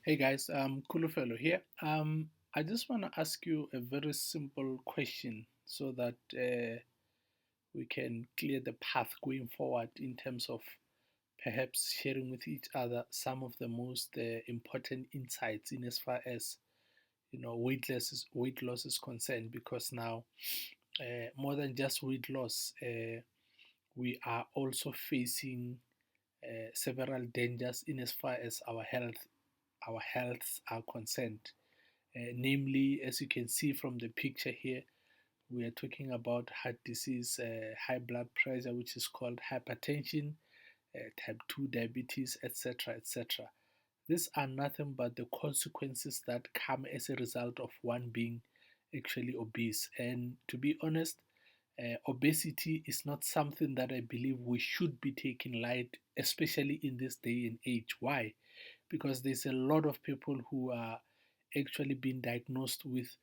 Hey guys, Kulufelo here. I just want to ask you a very simple question so that we can clear the path going forward in terms of perhaps sharing with each other some of the most important insights in as far as weight loss is concerned. Because now, more than just weight loss, we are also facing several dangers in as far as our healths are concerned. Namely, as you can see from the picture here, we are talking about heart disease, high blood pressure, which is called hypertension, type 2 diabetes, etc. etc. These are nothing but the consequences that come as a result of one being actually obese. And to be honest, obesity is not something that I believe we should be taking light, especially in this day and age. Why? Because there's a lot of people who are actually being diagnosed with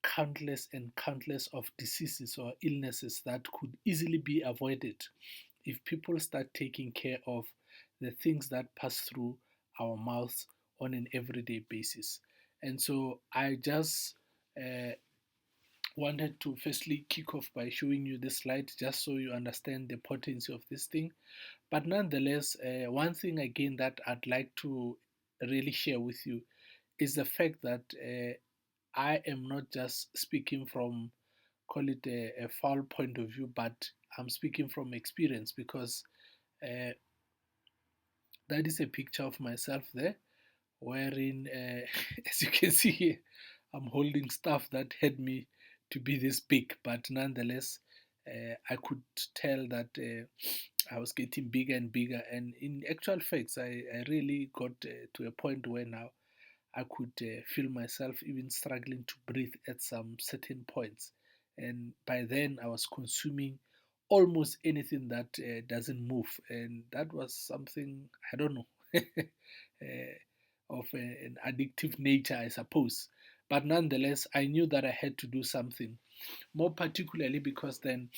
countless and countless of diseases or illnesses that could easily be avoided if people start taking care of the things that pass through our mouths on an everyday basis. And so I just uh, wanted to firstly kick off by showing you this slide just so you understand the potency of this thing. But nonetheless, one thing again that I'd like to really share with you is the fact that I am not just speaking from, call it a foul point of view, but I'm speaking from experience because uh, that is a picture of myself there, wherein, as you can see here, I'm holding stuff that had me to be this big, but nonetheless, I could tell that I was getting bigger and bigger. And in actual facts, I really got to a point where now I could feel myself even struggling to breathe at some certain points. And by then, I was consuming almost anything that doesn't move. And that was something, I don't know, of an addictive nature, I suppose. But nonetheless, I knew that I had to do something, more particularly because then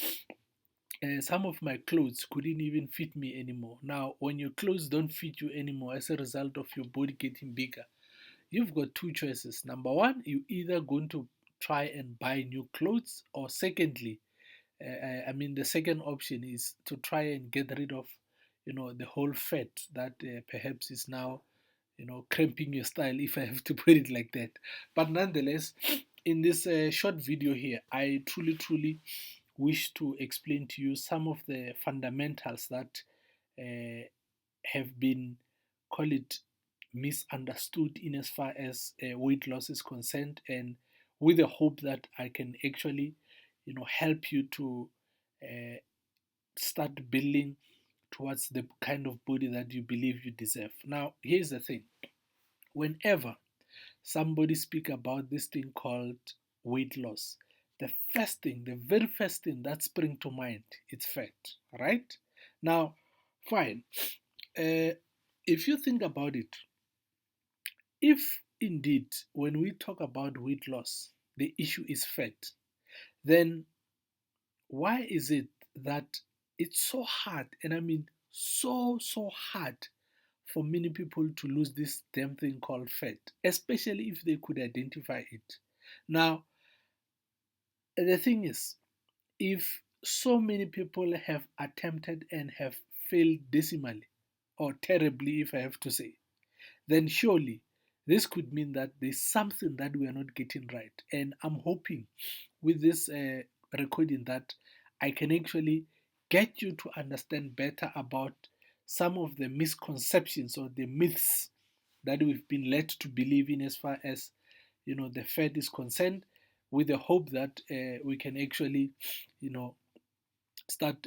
some of my clothes couldn't even fit me anymore. Now, when your clothes don't fit you anymore as a result of your body getting bigger, you've got two choices. Number one, you either going to try and buy new clothes, or secondly, the second option is to try and get rid of, the whole fat that perhaps is now, cramping your style, if I have to put it like that. But nonetheless, in this short video here, I truly, truly wish to explain to you some of the fundamentals that uh, have been, call it, misunderstood in as far as weight loss is concerned, and with the hope that I can actually, help you to uh, start building towards the kind of body that you believe you deserve. Now, here's the thing: whenever somebody speak about this thing called weight loss, the first thing, the very first thing that spring to mind, it's fat, right? Now, fine. Uh, if you think about it, if indeed when we talk about weight loss, the issue is fat, then why is it that it's so hard, and I mean so hard, for many people to lose this damn thing called fat, especially if they could identify it? Now, the thing is, if so many people have attempted and have failed decimally or terribly, if I have to say, then surely this could mean that there's something that we are not getting right. And I'm hoping with this recording that I can actually get you to understand better about some of the misconceptions or the myths that we've been led to believe in as far as the fed is concerned, with the hope that we can actually you know start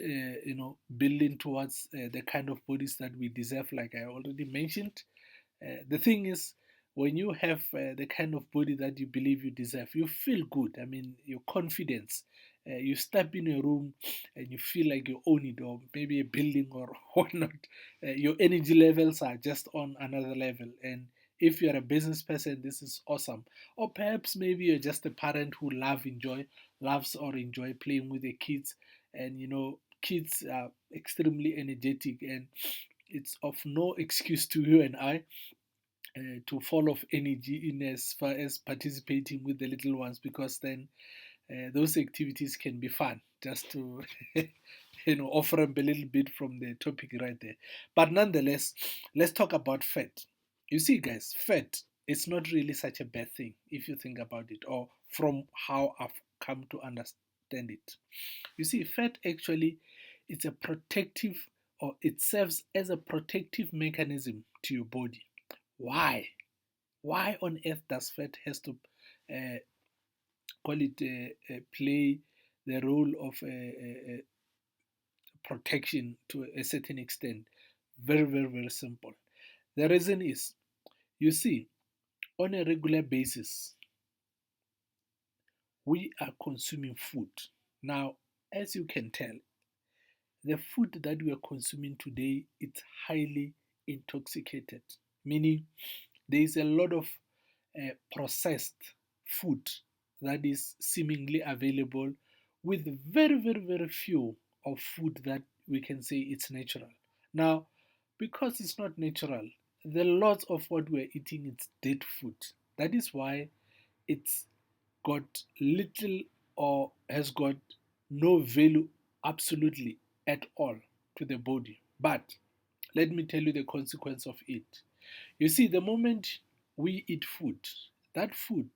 building towards the kind of bodies that we deserve, like I already mentioned. The thing is, when you have the kind of body that you believe you deserve, you feel good. I mean, your confidence. You step in a room and you feel like you own it, or maybe a building or whatnot. Your energy levels are just on another level. And if you're a business person, this is awesome. Or perhaps maybe you're just a parent who loves or enjoy playing with the kids, and kids are extremely energetic, and it's of no excuse to you and I to fall off energy in as far as participating with the little ones, because then those activities can be fun, just to offer them a little bit from the topic right there. But nonetheless, let's talk about fat. You see, guys, fat is not really such a bad thing if you think about it, or from how I've come to understand it. You see, fat actually, it's a protective, or it serves as a protective mechanism to your body. Why? Why on earth does fat has to uh, call it play the role of protection to a certain extent? Very, very, very simple. The reason is, you see, on a regular basis, we are consuming food. Now, as you can tell, the food that we are consuming today, it's highly intoxicated, meaning there is a lot of processed food that is seemingly available, with very, very, very few of food that we can say it's natural. Now, because it's not natural, the lots of what we're eating is dead food. That is why it's got little, or has got no value absolutely at all to the body. But let me tell you the consequence of it. You see, the moment we eat food, that food,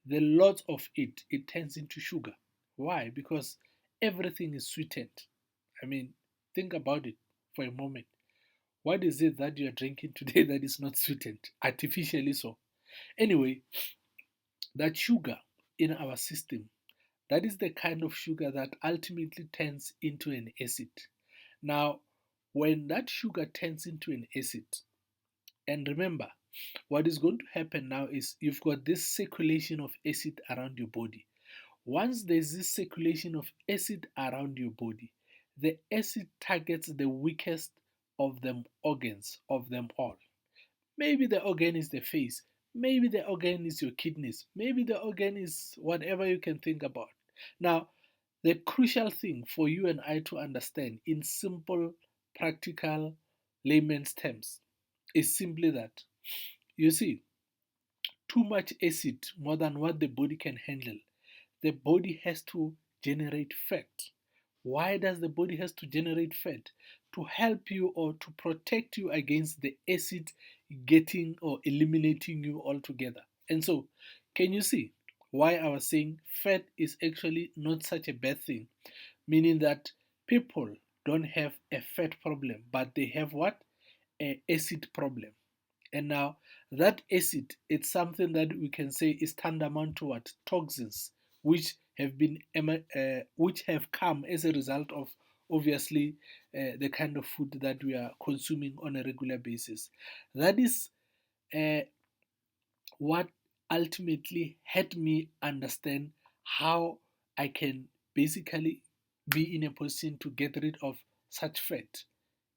the lot of it, it turns into sugar. Why? Because everything is sweetened. I mean, think about it for a moment. What is it that you are drinking today that is not sweetened? Artificially so. Anyway, that sugar in our system, that is the kind of sugar that ultimately turns into an acid. Now, when that sugar turns into an acid, and remember, what is going to happen now is you've got this circulation of acid around your body. Once there's this circulation of acid around your body, the acid targets the weakest of them organs of them all. Maybe the organ is the face, maybe the organ is your kidneys, maybe the organ is whatever you can think about. Now, the crucial thing for you and I to understand in simple, practical layman's terms is simply that, you see, too much acid, more than what the body can handle, the body has to generate fat. Why does the body has to generate fat? To help you, or to protect you against the acid getting or eliminating you altogether. And so, can you see why I was saying fat is actually not such a bad thing? Meaning that people don't have a fat problem, but they have what? A acid problem. And now that acid, it's something that we can say is tantamount to what? Toxins, which have been which have come as a result of, obviously, the kind of food that we are consuming on a regular basis. That is uh, what ultimately helped me understand how I can basically be in a position to get rid of such fat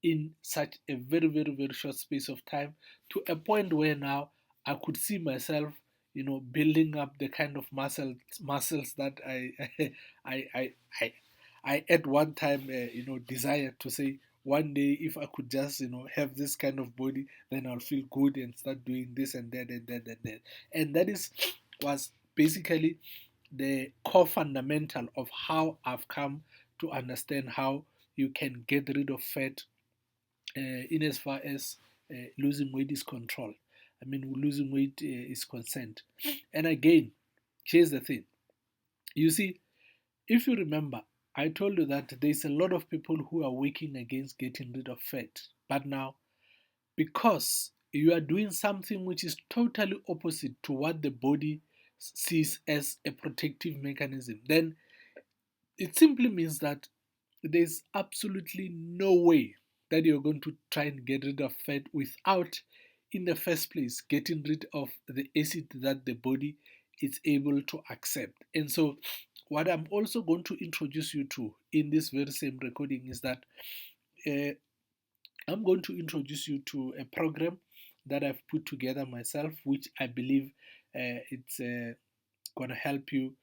in such a very, very, very short space of time, to a point where now I could see myself, building up the kind of muscles that I, I, I, I at one time, desired to say, one day if I could just, have this kind of body, then I'll feel good and start doing this and that and that and that. And that is was basically the core fundamental of how I've come to understand how you can get rid of fat in as far as losing weight is controlled. I mean, losing weight is concerned. And again, here's the thing. You see, if you remember, I told you that there's a lot of people who are working against getting rid of fat. But now, because you are doing something which is totally opposite to what the body sees as a protective mechanism, then it simply means that there's absolutely no way that you're going to try and get rid of fat without, in the first place, getting rid of the acid that the body is able to accept. And so, what I'm also going to introduce you to in this very same recording is that uh, I'm going to introduce you to a program that I've put together myself, which I believe it's going to help you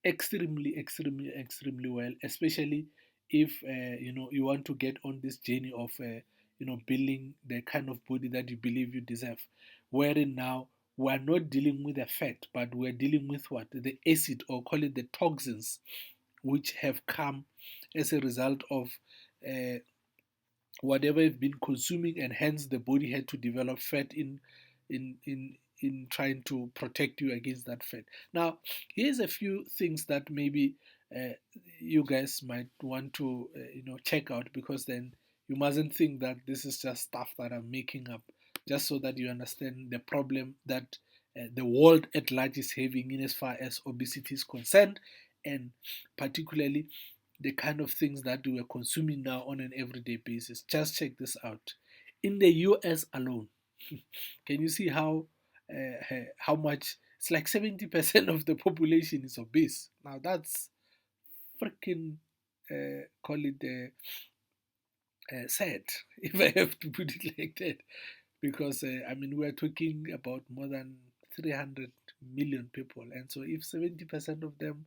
extremely, extremely, extremely well, especially if you want to get on this journey of building the kind of body that you believe you deserve. wherein now we are not dealing with the fat, but we're dealing with what? The acid, or call it the toxins, which have come as a result of uh, whatever you've been consuming, and hence the body had to develop fat in in in trying to protect you against that fat. Now, here's a few things that maybe uh, you guys might want to check out, because then you mustn't think that this is just stuff that I'm making up, just so that you understand the problem that the world at large is having in as far as obesity is concerned, and particularly the kind of things that we are consuming now on an everyday basis. Just check this out. In the US alone, can you see how much? It's like 70% of the population is obese. Now that's freaking call it sad, if I have to put it like that, because I mean we're talking about more than 300 million people, and so if 70% of them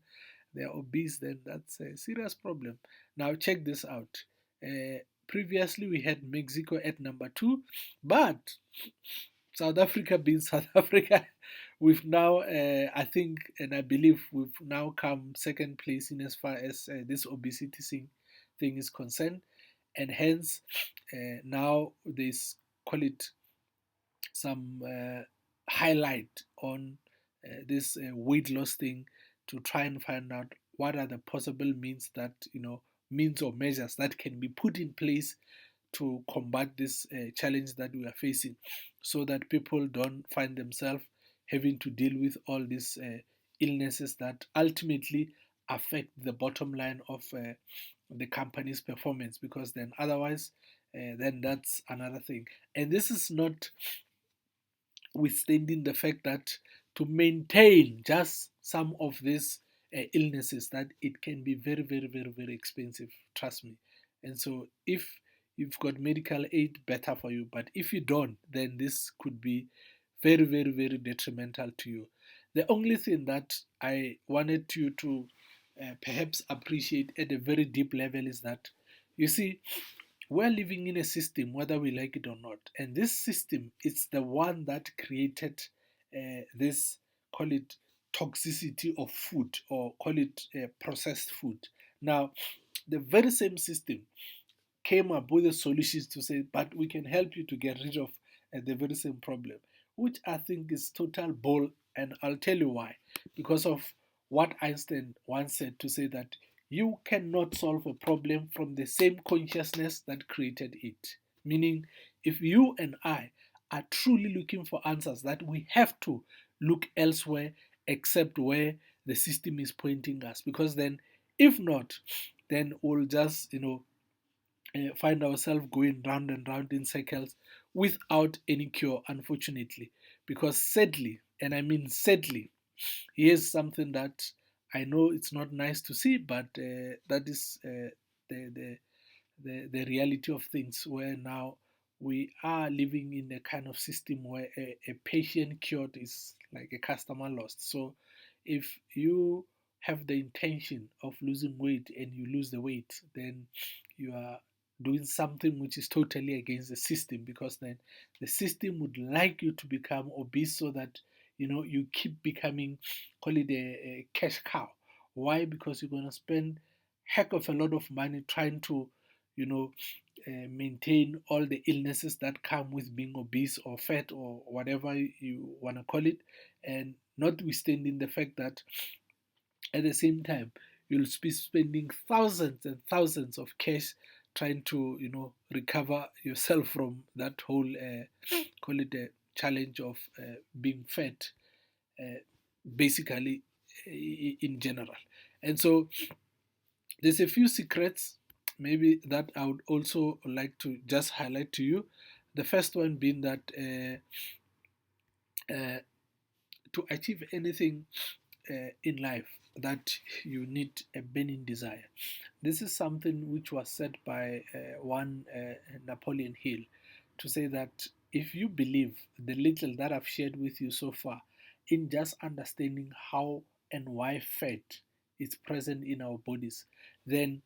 they are obese, then that's a serious problem. Now check this out. Previously we had Mexico at number two, but South Africa being South Africa, we've now, I think, and I believe we've now come second place in as far as this obesity thing is concerned, and hence now there's, call it, some highlight on this weight loss thing, to try and find out what are the possible means that means or measures that can be put in place to combat this challenge that we are facing, so that people don't find themselves having to deal with all these illnesses that ultimately affect the bottom line of the company's performance, because then otherwise then that's another thing. And this is not withstanding the fact that to maintain just some of these illnesses, that it can be very, very, very, very expensive, trust me. And so if you've got medical aid, better for you, but if you don't, then this could be very, very, very detrimental to you. The only thing that I wanted you to perhaps appreciate at a very deep level is that, you see, we're living in a system, whether we like it or not, and this system is the one that created this, call it, toxicity of food, or call it processed food. Now, the very same system came up with the solutions to say, but we can help you to get rid of the very same problem, which I think is total bull. And I'll tell you why. Because of what Einstein once said, to say that you cannot solve a problem from the same consciousness that created it. Meaning, if you and I are truly looking for answers, that we have to look elsewhere except where the system is pointing us. Because then, if not, then we'll just, find ourselves going round and round in circles without any cure, unfortunately. Because sadly, and I mean sadly, here's something that I know it's not nice to see, but that is the, the, the reality of things, where now we are living in a kind of system where a patient cured is like a customer lost. So if you have the intention of losing weight and you lose the weight, then you are doing something which is totally against the system, because then the system would like you to become obese, so that you keep becoming, call it, a cash cow. Why? Because you're going to spend heck of a lot of money trying to you know, maintain all the illnesses that come with being obese or fat or whatever you want to call it, and notwithstanding the fact that at the same time you'll be spending thousands and thousands of cash trying to recover yourself from that whole call it a challenge of being fat, uh, basically, in general. And so there's a few secrets maybe that I would also like to just highlight to you. The first one being that uh, to achieve anything in life, that you need a burning desire. This is something which was said by one Napoleon Hill, to say that if you believe the little that I've shared with you so far, in just understanding how and why fat is present in our bodies, then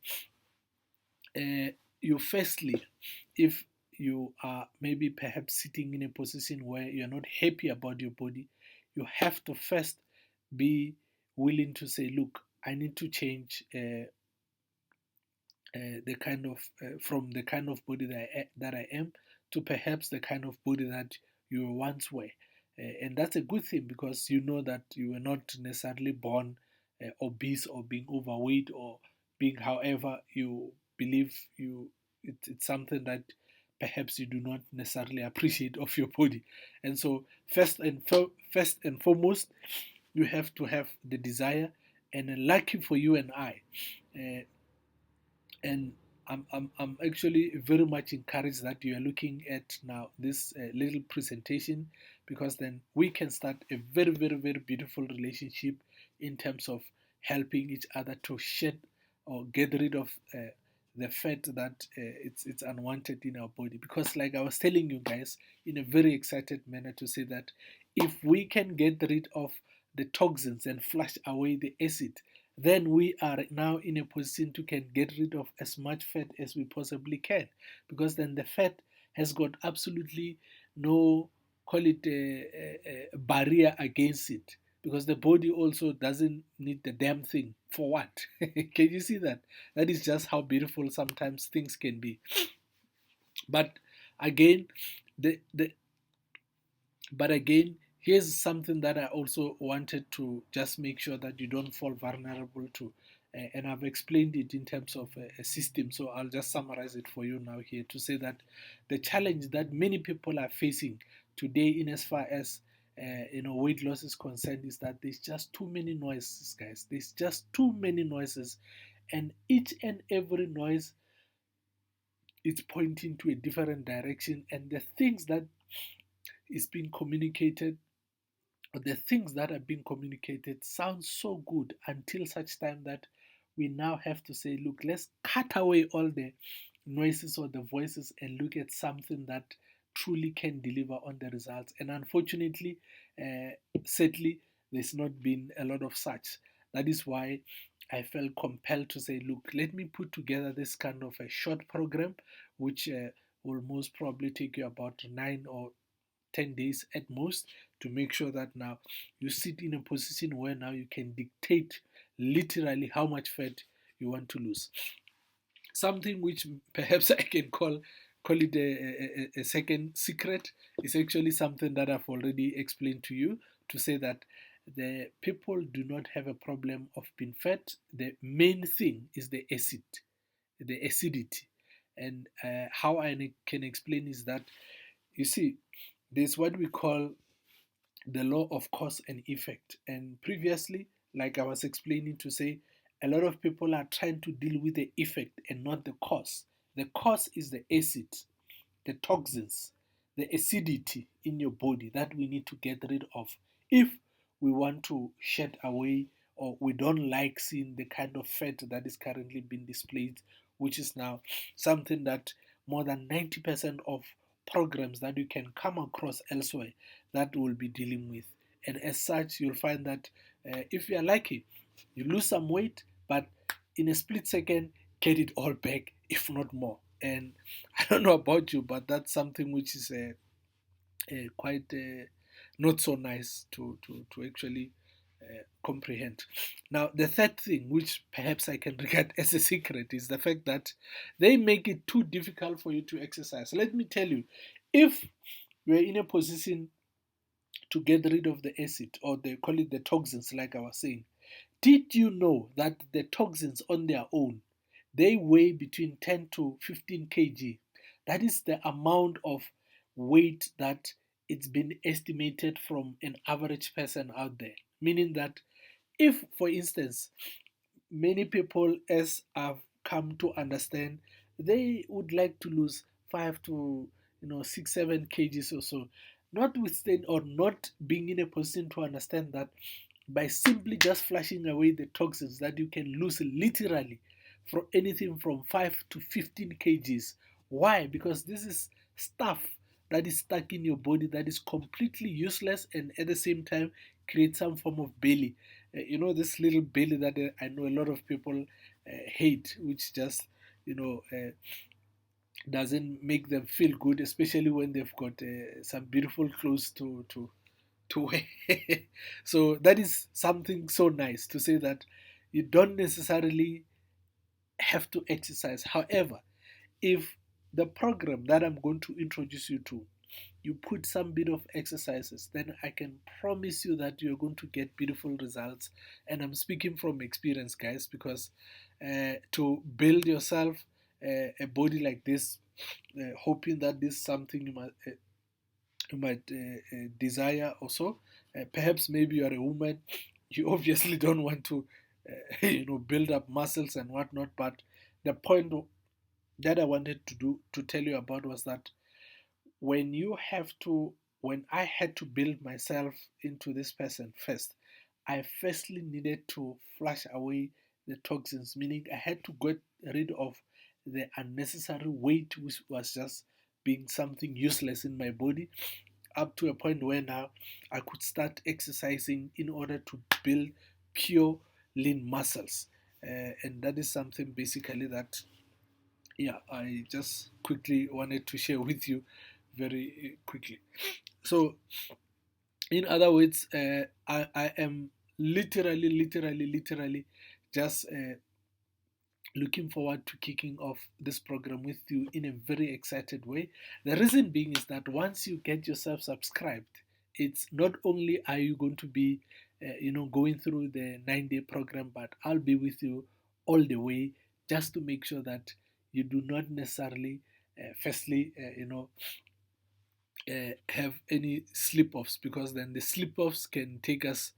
you firstly, if you are maybe perhaps sitting in a position where you're not happy about your body, you have to first be willing to say, look, I need to change the kind of from the kind of body that I am to perhaps the kind of body that you once were. And that's a good thing because you know that you were not necessarily born obese or being overweight or being however you believe it's something that perhaps you do not necessarily appreciate of your body. And so first and foremost, you have to have the desire. And lucky for you and I, uh, and I'm actually very much encouraged that you are looking at now this little presentation, because then we can start a very, very, very beautiful relationship in terms of helping each other to shed or get rid of the fat that it's unwanted in our body. Because, like I was telling you guys, in a very excited manner, to say that if we can get rid of the toxins and flush away the acid, then we are now in a position to can get rid of as much fat as we possibly can, because then the fat has got absolutely no, call it a barrier against it, because the body also doesn't need the damn thing for what. Can you see that? That is just how beautiful sometimes things can be. But again, the but again, here's something that I also wanted to just make sure that you don't fall vulnerable to. And I've explained it in terms of a system. So I'll just summarize it for you now here to say that the challenge that many people are facing today, in as far as weight loss is concerned, is that there's just too many noises, guys. There's just too many noises, and each and every noise is pointing to a different direction. And the things that is being communicated, the things that are being communicated sound so good until such time that we now have to say, look, let's cut away all the noises or the voices and look at something that truly can deliver on the results. And unfortunately, sadly, there's not been a lot of such. That is why I felt compelled to say, look, let me put together this kind of a short program, which will most probably take you about 9 or 10 days at most, to make sure that now you sit in a position where now you can dictate literally how much fat you want to lose. Something which perhaps I can call it a second secret is actually something that I've already explained to you, to say that the people do not have a problem of being fat. The main thing is the acid, the acidity. And how I can explain is that, you see, there's what we call the law of cause and effect. And previously, like I was explaining, to say a lot of people are trying to deal with the effect and not the cause. The cause is the acid, the toxins, the acidity in your body that we need to get rid of if we want to shed away, or we don't like seeing the kind of fat that is currently being displayed, which is now something that more than 90% of programs that you can come across elsewhere that will be dealing with. And as such, you'll find that if you are lucky, you lose some weight, but in a split second, get it all back, if not more. And I don't know about you, but that's something which is quite not so nice to actually comprehend. Now, the third thing, which perhaps I can regard as a secret, is the fact that they make it too difficult for you to exercise. Let me tell you, if you're in a position to get rid of the acid, or they call it the toxins, like I was saying, did you know that the toxins on their own, they weigh between 10 to 15 kg? That is the amount of weight that it's been estimated from an average person out there. Meaning that if, for instance, many people, as I've come to understand, they would like to lose 5 to 6, 7 kgs or so, notwithstanding or not being in a position to understand that by simply just flushing away the toxins, that you can lose literally from anything from 5 to 15 kgs. Why? Because this is stuff that is stuck in your body that is completely useless, and at the same time create some form of belly. This little belly that I know a lot of people hate, which just you know uh, doesn't make them feel good, especially when they've got some beautiful clothes to wear. So that is something so nice to say that you don't necessarily have to exercise. However, if the program that I'm going to introduce you to, you put some bit of exercises, then I can promise you that you're going to get beautiful results. And I'm speaking from experience, guys, because to build yourself a body like this, hoping that this is something you might desire also. Perhaps maybe you are a woman, you obviously don't want to, build up muscles and whatnot. But the point that I wanted to tell you about was that when you have to when I had to build myself into this person first, I firstly needed to flush away the toxins, meaning I had to get rid of the unnecessary weight which was just being something useless in my body, up to a point where now I could start exercising in order to build pure lean muscles. And that is something basically that, yeah, I just quickly wanted to share with you very quickly. So, in other words, I am literally just looking forward to kicking off this program with you in a very excited way. The reason being is that once you get yourself subscribed, it's not only are you going to be, going through the 9 day program, but I'll be with you all the way just to make sure that you do not necessarily, firstly, have any slip offs, because then the slip offs can take us,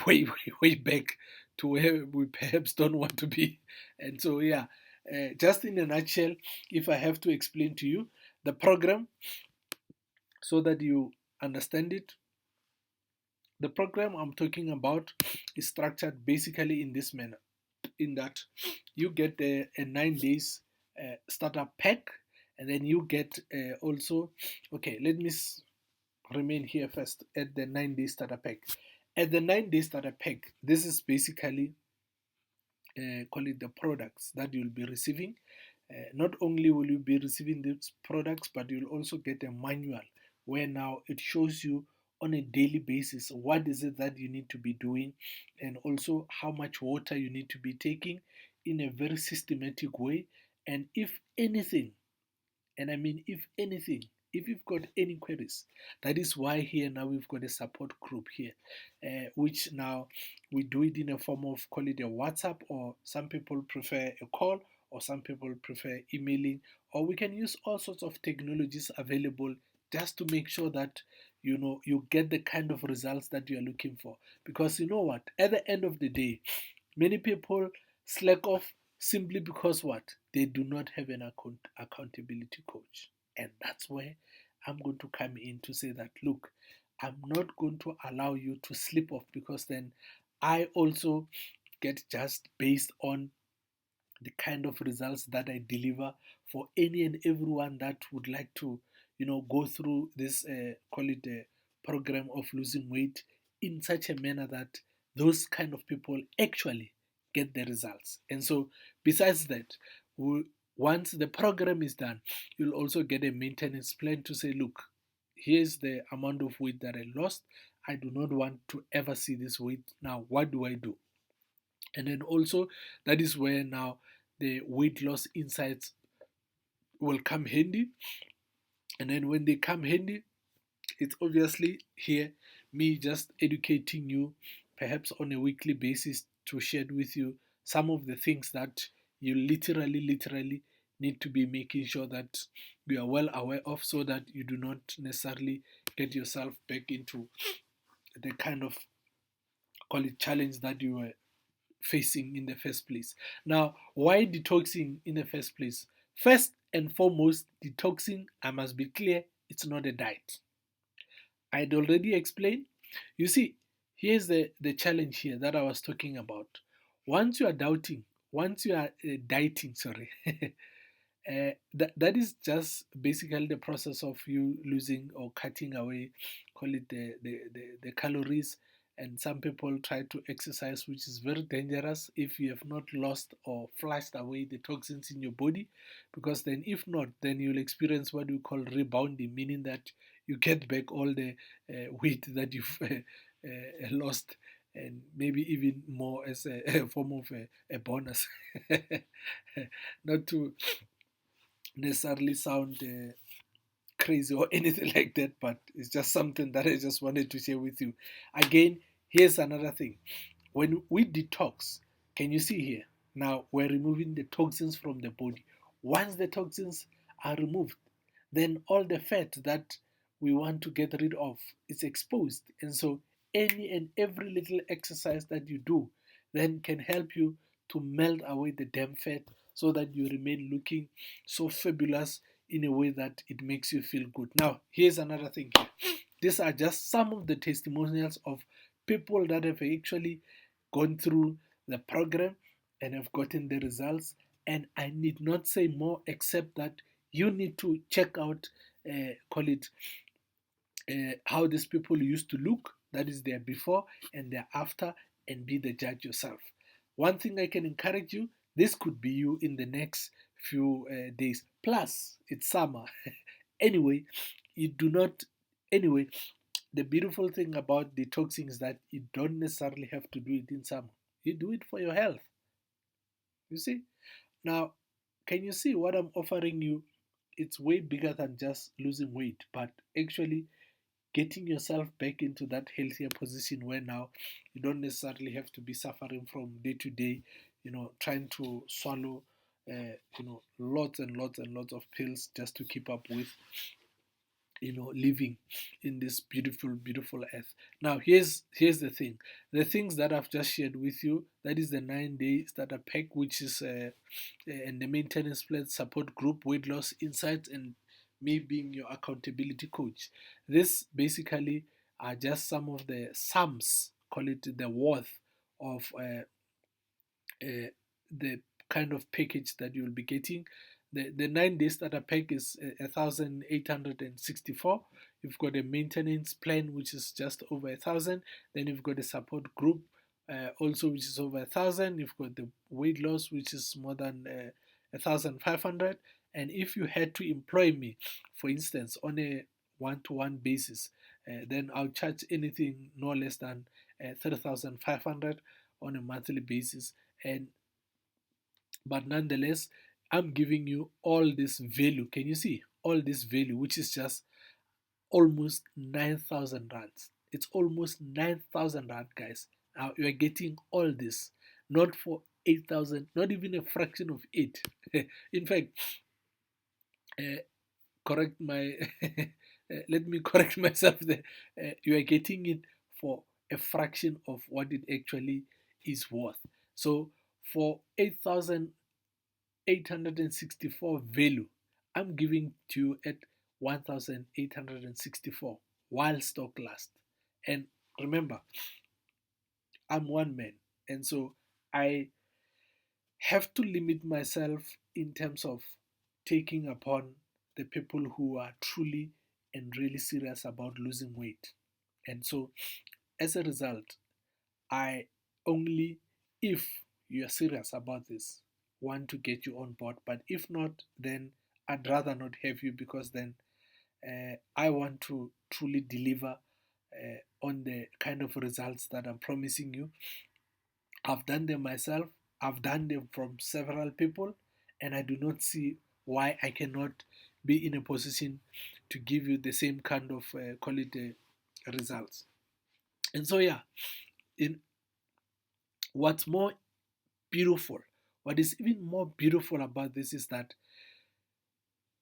way back to where we perhaps don't want to be. And so, yeah, just in a nutshell, if I have to explain to you the program so that you understand it, the program I'm talking about is structured basically in this manner, in that you get a 9 days startup pack, and then you get also, okay, let me remain here first at the 9 day starter pack. At the 9 day starter pack, this is basically, call it the products that you'll be receiving. Not only will you be receiving these products, but you'll also get a manual where now it shows you on a daily basis what is it that you need to be doing, and also how much water you need to be taking in a very systematic way. And if anything, and I mean, if anything, if you've got any queries, that is why here now we've got a support group here, which now we do it in a form of, call it a WhatsApp, or some people prefer a call, or some people prefer emailing, or we can use all sorts of technologies available just to make sure that you get the kind of results that you are looking for. Because you know what? At the end of the day, many people slack off simply because what? They do not have an accountability coach. And that's where I'm going to come in to say that, look, I'm not going to allow you to slip off, because then I also get just based on the kind of results that I deliver for any and everyone that would like to, go through this, call it a program of losing weight in such a manner that those kind of people actually get the results. And so, besides that, once the program is done, you'll also get a maintenance plan to say, look, here's the amount of weight that I lost. I do not want to ever see this weight. Now, what do I do? And then also, that is where now the weight loss insights will come handy. And then when they come handy, it's obviously here me just educating you, perhaps on a weekly basis, to share with you some of the things that you literally need to be making sure that you are well aware of, so that you do not necessarily get yourself back into the kind of, call it, challenge that you were facing in the first place. Now, why detoxing in the first place? First and foremost, detoxing, I must be clear, it's not a diet. I'd already explained. You see, here's the challenge here that I was talking about. Once you are once you are dieting, sorry, that is just basically the process of you losing or cutting away, call it the calories, And some people try to exercise, which is very dangerous if you have not lost or flushed away the toxins in your body, because then if not, then you'll experience what we call rebounding, meaning that you get back all the weight that you've lost, and maybe even more as a form of a bonus. Not to necessarily sound crazy or anything like that, but it's just something that I just wanted to share with you. Again, here's another thing. When we detox, can you see here? Now we're removing the toxins from the body. Once the toxins are removed, then all the fat that we want to get rid of is exposed. And so any and every little exercise that you do then can help you to melt away the damn fat so that you remain looking so fabulous in a way that it makes you feel good. Now, here's another thing here. These are just some of the testimonials of people that have actually gone through the program and have gotten the results. And I need not say more except that you need to check out, call it, how these people used to look, that is their before and their after, and be the judge yourself. One thing I can encourage you, this could be you in the next few days. Plus, it's summer. Anyway, you do not, anyway, the beautiful thing about detoxing is that you don't necessarily have to do it in summer. You do it for your health. You see? Now, can you see what I'm offering you? It's way bigger than just losing weight, but actually getting yourself back into that healthier position where now you don't necessarily have to be suffering from day to day, trying to swallow, lots and lots and lots of pills just to keep up with, living in this beautiful, beautiful earth. Now, here's the thing: the things that I've just shared with you, that is the 9 day starter pack, which is and the maintenance plan, support group, weight loss insights, and me being your accountability coach. This basically are just some of the sums, call it the worth of the kind of package that you'll be getting. The 9 day starter pack is 1,864. You've got a maintenance plan which is just over 1,000. Then you've got a support group also which is over 1,000. You've got the weight loss which is more than 1,500. And if you had to employ me, for instance, on a one-to-one basis, then I'll charge anything no less than 3,500 on a monthly basis. And but nonetheless, I'm giving you all this value. Can you see all this value, which is just almost 9,000 rands? It's almost 9,000 rand, guys. Now you are getting all this, not for 8,000, not even a fraction of it. In fact, uh, correct my let me correct myself there. You are getting it for a fraction of what it actually is worth. So for 8,864 value, I'm giving to you at 1,864 while stock lasts. And remember, I'm one man, and so I have to limit myself in terms of taking upon the people who are truly and really serious about losing weight. And so, as a result, I only, if you are serious about this, want to get you on board. But if not, then I'd rather not have you, because then I want to truly deliver on the kind of results that I'm promising you. I've done them myself, I've done them from several people, and I do not see why I cannot be in a position to give you the same kind of quality results. And so, yeah, in what's more beautiful, what is even more beautiful about this is that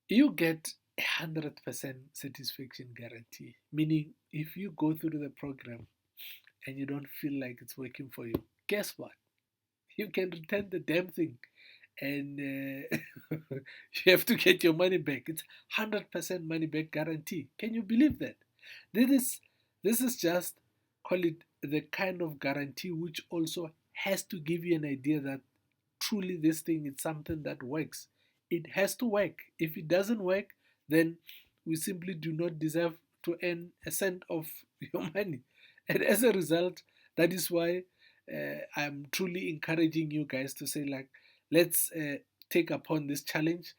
you get 100% satisfaction guarantee. Meaning, if you go through the program and you don't feel like it's working for you, guess what? You can return the damn thing, and you have to get your money back. It's 100% money back guarantee. Can you believe that? This is this is just, call it, the kind of guarantee which also has to give you an idea that truly this thing is something that works. It has to work. If it doesn't work, then we simply do not deserve to earn a cent of your money. And as a result, that is why I'm truly encouraging you guys to say, like, let's take upon this challenge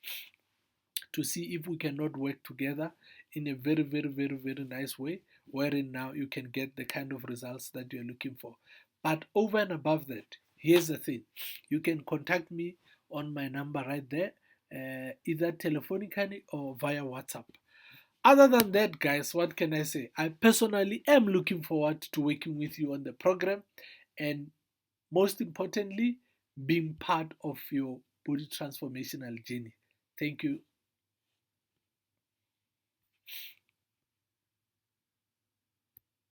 to see if we cannot work together in a very, very, very, very nice way, wherein now you can get the kind of results that you're looking for. But over and above that, here's the thing: you can contact me on my number right there, either telephonically or via WhatsApp. Other than that, guys, what can I say? I personally am looking forward to working with you on the program and, most importantly, being part of your body transformational journey. Thank you.